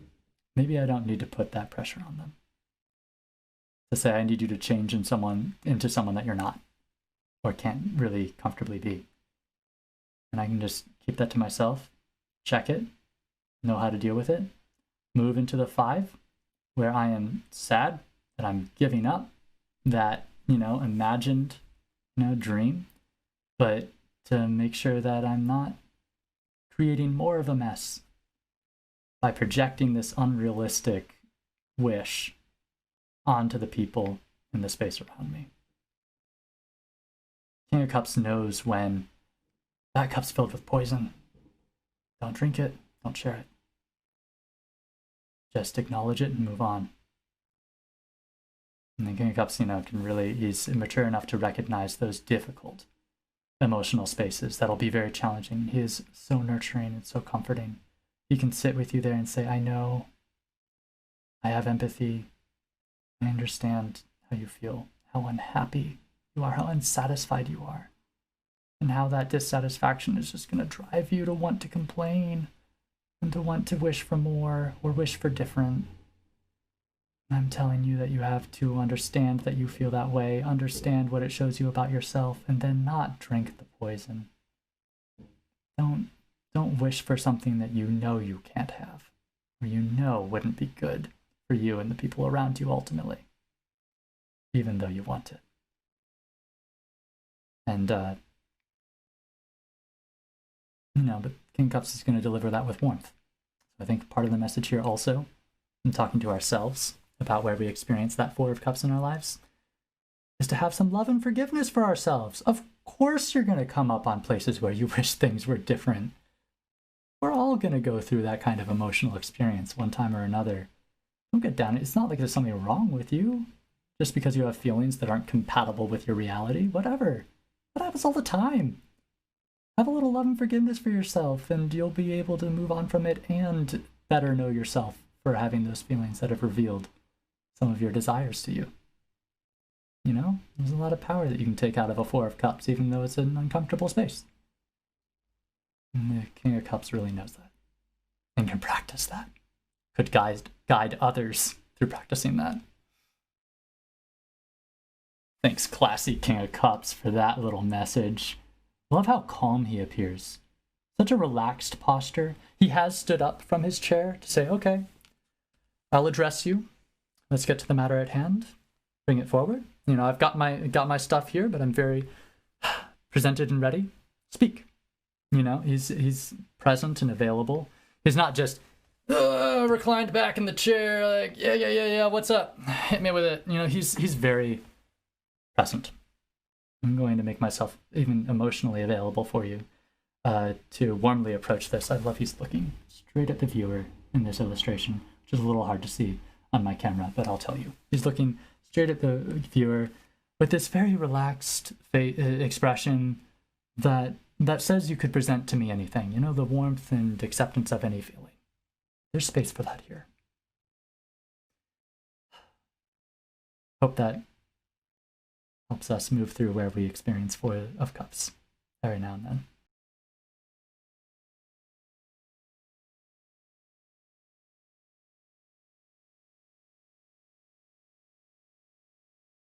Maybe I don't need to put that pressure on them. To say I need you to change into someone that you're not or can't really comfortably be. And I can just keep that to myself, check it, know how to deal with it, move into the 5, where I am sad that I'm giving up that, you know, imagined, you know, dream, but to make sure that I'm not creating more of a mess by projecting this unrealistic wish onto the people in the space around me. King of Cups knows when that cup's filled with poison. Don't drink it, don't share it. Just acknowledge it and move on. And the King of Cups, you know, he's mature enough to recognize those difficult emotional spaces that'll be very challenging. He is so nurturing and so comforting. He can sit with you there and say, I know I have empathy. I understand how you feel, how unhappy you are, how unsatisfied you are, and how that dissatisfaction is just going to drive you to want to complain and to want to wish for more or wish for different. And I'm telling you that you have to understand that you feel that way, understand what it shows you about yourself, and then not drink the poison. Don't wish for something that you know you can't have, or you know wouldn't be good for you and the people around you ultimately, even though you want it. And, but King Cups is going to deliver that with warmth. So I think part of the message here also, in talking to ourselves about where we experience that Four of Cups in our lives, is to have some love and forgiveness for ourselves. Of course you're going to come up on places where you wish things were different. We're all going to go through that kind of emotional experience one time or another. Don't get down. It's not like there's something wrong with you just because you have feelings that aren't compatible with your reality. Whatever. That happens all the time. Have a little love and forgiveness for yourself, and you'll be able to move on from it and better know yourself for having those feelings that have revealed some of your desires to you. There's a lot of power that you can take out of a Four of Cups, even though it's an uncomfortable space. And the King of Cups really knows that and can practice that. Could guide others through practicing that. Thanks, classy King of Cups, for that little message. I love how calm he appears. Such a relaxed posture. He has stood up from his chair to say, okay, I'll address you. Let's get to the matter at hand. Bring it forward. I've got my stuff here, but I'm very presented and ready. Speak. He's present and available. He's not just reclined back in the chair, like, yeah, what's up? Hit me with it. He's very present. I'm going to make myself even emotionally available for you to warmly approach this. I love he's looking straight at the viewer in this illustration, which is a little hard to see on my camera, but I'll tell you. He's looking straight at the viewer with this very relaxed expression that says you could present to me anything, the warmth and acceptance of any feeling. There's space for that here. Hope that helps us move through where we experience Four of Cups every now and then.